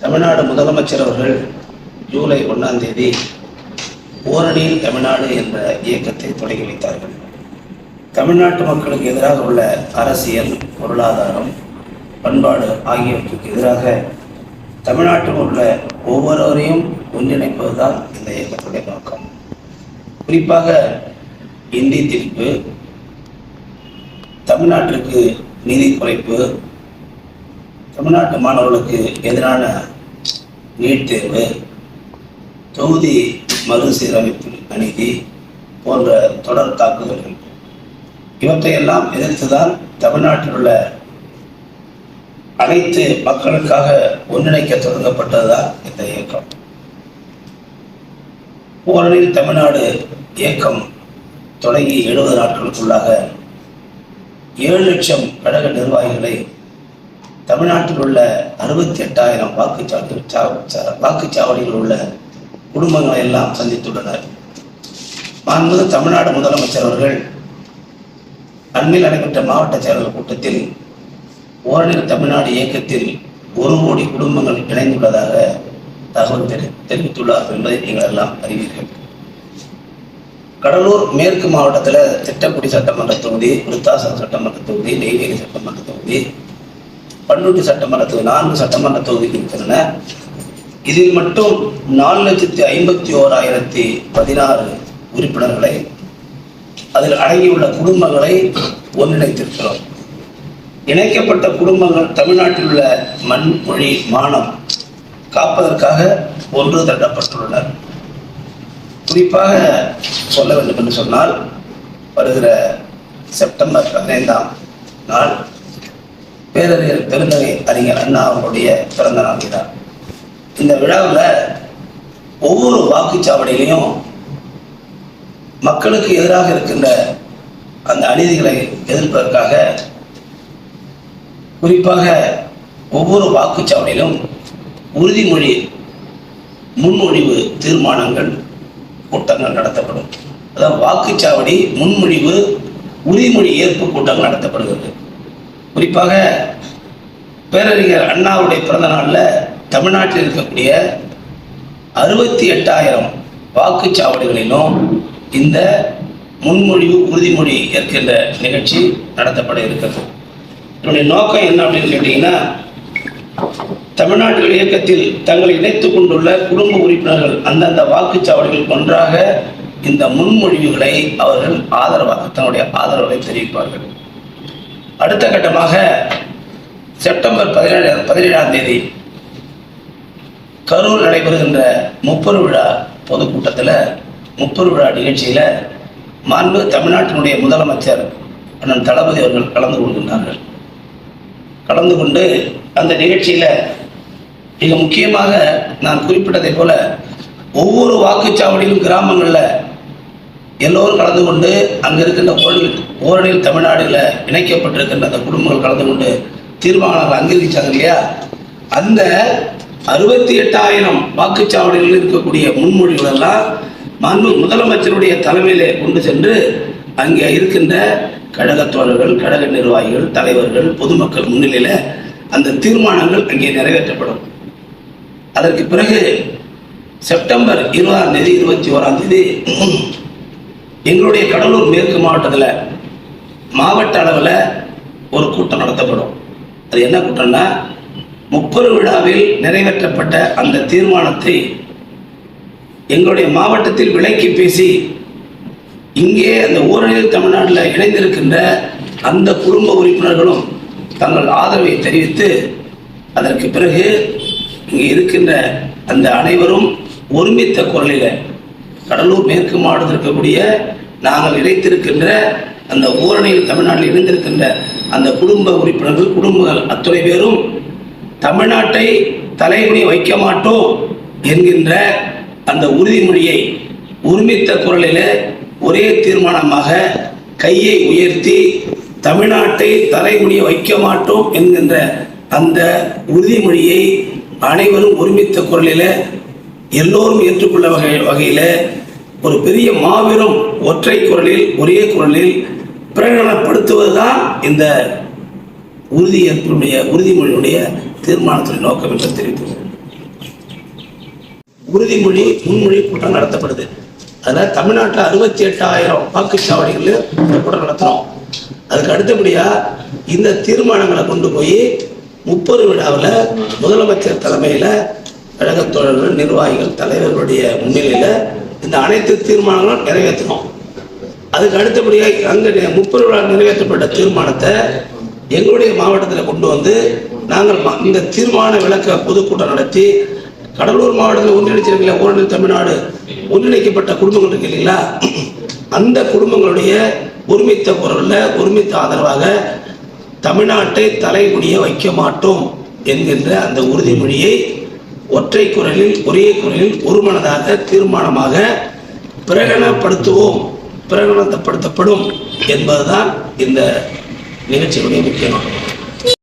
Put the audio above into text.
தமிழ்நாடு முதலமைச்சர் அவர்கள் ஜூலை 1ஆம் தேதி ஓரணியில் தமிழ்நாடு என்ற இயக்கத்தை தொடங்கி வைத்தார்கள். தமிழ்நாட்டு மக்களுக்கு எதிராக உள்ள அரசியல், பொருளாதாரம், பண்பாடு ஆகியவற்றுக்கு எதிராக தமிழ்நாட்டில் உள்ள ஒவ்வொருவரையும் ஒன்றிணைப்பதுதான் இந்த இயக்கத்துடைய நோக்கம். குறிப்பாக இந்தி திணிப்பு, தமிழ்நாட்டிற்கு நிதி குறைப்பு, தமிழ்நாட்டு மாணவர்களுக்கு எதிரான நீட் தேர்வு, தொகுதி மறுசீரமைப்பு அநீதி போன்ற தொடர் தாக்குதல்கள், இவற்றையெல்லாம் எதிர்த்துதான் தமிழ்நாட்டில் உள்ள அனைத்து மக்களுக்காக ஒன்றிணைக்க தொடங்கப்பட்டதுதான் இந்த இயக்கம். ஓரணியில் தமிழ்நாடு இயக்கம் தொடங்கி 70 நாட்களுக்குள்ளாக 7 லட்சம் கழக நிர்வாகிகளை தமிழ்நாட்டில் உள்ள 68,000 வாக்குச்சாவடியில் உள்ள குடும்பங்களை எல்லாம் சந்தித்துள்ளனர். மாண்புமிகு தமிழ்நாடு முதலமைச்சர் அவர்கள் அண்மையில் நடைபெற்ற மாவட்ட செயலாளர் கூட்டத்தில் ஓரணியில் தமிழ்நாடு இயக்கத்தில் 1 கோடி குடும்பங்கள் இணைந்துள்ளதாக தகவல் தெரிவித்துள்ளார்கள் என்பதை நீங்கள் எல்லாம் அறிவீர்கள். கடலூர் மேற்கு மாவட்டத்தில் திட்டக்குடி சட்டமன்ற தொகுதி, விருத்தாசலம் சட்டமன்ற தொகுதி, நெய்வேலி சட்டமன்ற தொகுதி, பண்ருட்டி சட்டமன்ற தொகுதி 4 சட்டமன்ற தொகுதிகள் இருக்கின்றன. இதில் மட்டும் 4,51,016 உறுப்பினர்களை, அதில் அடங்கியுள்ள குடும்பங்களை ஒன்றிணைத்திருக்கிறோம். இணைக்கப்பட்ட குடும்பங்கள் தமிழ்நாட்டில் உள்ள மண், மொழி, மானம் காப்பதற்காக ஒன்று திரட்டப்பட்டுள்ளனர். குறிப்பாக சொல்ல வேண்டும் என்று சொன்னால், வருகிற செப்டம்பர் 15ஆம் நாள் பேரறிஞர் பெருந்தகை அறிஞர் அண்ணா அவர்களுடைய பிறந்த நாள் விழா. இந்த விழாவில் ஒவ்வொரு வாக்குச்சாவடியிலையும் மக்களுக்கு எதிராக இருக்கின்ற அந்த அநீதிகளை எதிர்ப்பதற்காக குறிப்பாக ஒவ்வொரு வாக்குச்சாவடியிலும் உறுதிமொழி முன்மொழிவு தீர்மானங்கள் கூட்டங்கள் நடத்தப்படும். அதாவது வாக்குச்சாவடி முன்மொழிவு உறுதிமொழி ஏற்பு கூட்டங்கள் நடத்தப்படுகிறது. குறிப்பாக பேரறிஞர் அண்ணாவுடைய பிறந்த நாளில் தமிழ்நாட்டில் இருக்கக்கூடிய 68,000 வாக்குச்சாவடிகளிலும் இந்த முன்மொழிவு உறுதிமொழி ஏற்கின்ற நிகழ்ச்சி நடத்தப்பட இருக்கிறது. என்னுடைய நோக்கம் என்ன அப்படின்னு கேட்டீங்கன்னா, தமிழ்நாட்டில் இயக்கத்தில் தங்களை இணைத்துக் கொண்டுள்ள குடும்ப உறுப்பினர்கள் அந்தந்த வாக்குச்சாவடிகள் ஒன்றாக இந்த முன்மொழிவுகளை அவர்கள் தன்னுடைய ஆதரவை தெரிவிப்பார்கள். அடுத்த கட்டமாக செப்டம்பர் 17ஆம் தேதி கரூர் நடைபெறுகின்ற 30 விழா பொதுக்கூட்டத்தில் 30 விழா நிகழ்ச்சியில் மாண்புமிகு தமிழ்நாட்டினுடைய முதலமைச்சர் அண்ணன் தளபதி அவர்கள் கலந்து கொள்கின்றார்கள். கலந்து கொண்டு அந்த நிகழ்ச்சியில் மிக முக்கியமாக நான் குறிப்பிட்டதை போல ஒவ்வொரு வாக்குச்சாவடியிலும் கிராமங்களில் எல்லோரும் கலந்து கொண்டு அங்கே இருக்கின்ற ஓரணியில் தமிழ்நாடுல இணைக்கப்பட்டிருக்கின்ற அந்த குடும்பங்கள் கலந்து கொண்டு தீர்மானங்கள் அங்கீகரிச்சாங்க இல்லையா, அந்த 68,000 வாக்குச்சாவடிகளில் இருக்கக்கூடிய முன்மொழிகள் எல்லாம் மாண்பு முதலமைச்சருடைய தலைமையிலே கொண்டு சென்று அங்கே இருக்கின்ற கழக தோழர்கள், கழக நிர்வாகிகள், தலைவர்கள், பொதுமக்கள் முன்னிலையில் அந்த தீர்மானங்கள் அங்கே நிறைவேற்றப்படும். அதற்கு பிறகு செப்டம்பர் 20ஆம் தேதி 21ஆம் தேதி எங்களுடைய கடலூர் மேற்கு மாவட்டத்தில் மாவட்ட அளவில் ஒரு கூட்டம் நடத்தப்படும். அது என்ன கூட்டம்னா, 30 விழாவில் நிறைவேற்றப்பட்ட அந்த தீர்மானத்தை எங்களுடைய மாவட்டத்தில் விளக்கி பேசி இங்கே அந்த ஓரணியில் தமிழ்நாட்டில் இணைந்திருக்கின்ற அந்த குடும்ப உறுப்பினர்களும் தங்கள் ஆதரவை தெரிவித்து அதற்கு பிறகு இங்கே இருக்கின்ற அந்த அனைவரும் ஒருமித்த குரலில் கடலூர் மேற்கு மாவட்டத்தில் இருக்கக்கூடிய நாங்கள் இணைத்திருக்கின்ற அந்த ஓரணியில் தமிழ்நாட்டில் இணைந்திருக்கின்ற அந்த குடும்ப உறுப்பினர்கள், குடும்பங்கள் அத்துணை பேரும் தமிழ்நாட்டை தலைகுனி வைக்க மாட்டோம் என்கின்ற அந்த உறுதிமொழியை ஒருமித்த குரலில் ஒரே தீர்மானமாக கையை உயர்த்தி தமிழ்நாட்டை தலைகுனிய வைக்க மாட்டோம் என்கின்ற அந்த உறுதிமொழியை அனைவரும் ஒருமித்த குரலில் எல்லோரும் ஏற்றுக்கொள்ள வகையில் ஒரு பெரிய மாபெரும் ஒற்றை குரலில் ஒரே குரலில் பிரகடனப்படுத்துவதுதான் இந்த உறுதிமொழியுடைய தீர்மானத்தின் நோக்கம் என்று தெரிவித்துள்ளது. உறுதிமொழி முன்மொழி கூட்டம் நடத்தப்படுது. அதில் தமிழ்நாட்டில் 68,000 வாக்குச்சாவடிகளில் இந்த கூட்டம் நடத்துகிறோம். அதுக்கு அடுத்தபடியாக இந்த தீர்மானங்களை கொண்டு போய் 30 விழாவில் முதலமைச்சர் தலைமையில் கழகத் தோழர்கள், நிர்வாகிகள், தலைவர்களுடைய முன்னிலையில் இந்த அனைத்து தீர்மானங்களும் நிறைவேற்றணும். அதுக்கு அடுத்தபடியாக அங்கே 30 விழா நிறைவேற்றப்பட்ட தீர்மானத்தை எங்களுடைய மாவட்டத்தில் கொண்டு வந்து நாங்கள் இந்த தீர்மான விளக்க பொதுக்கூட்டம் நடத்தி கடலூர் மாவட்டத்தில் ஒன்றிணைச்சிருக்கீங்களா, ஓரணிர் தமிழ்நாடு ஒன்றிணைக்கப்பட்ட குடும்பங்கள் இருக்கு இல்லைங்களா, அந்த குடும்பங்களுடைய ஒருமித்த குரலில் ஒருமித்த ஆதரவாக தமிழ்நாட்டை தலைகுனிய வைக்க மாட்டோம் என்கின்ற அந்த உறுதிமொழியை ஒற்றை குரலில் ஒரே குரலில் ஒருமனதாக தீர்மானமாக பிரகடனப்படுத்தப்படும் என்பதுதான் இந்த நிகழ்ச்சியுடைய முக்கியம்.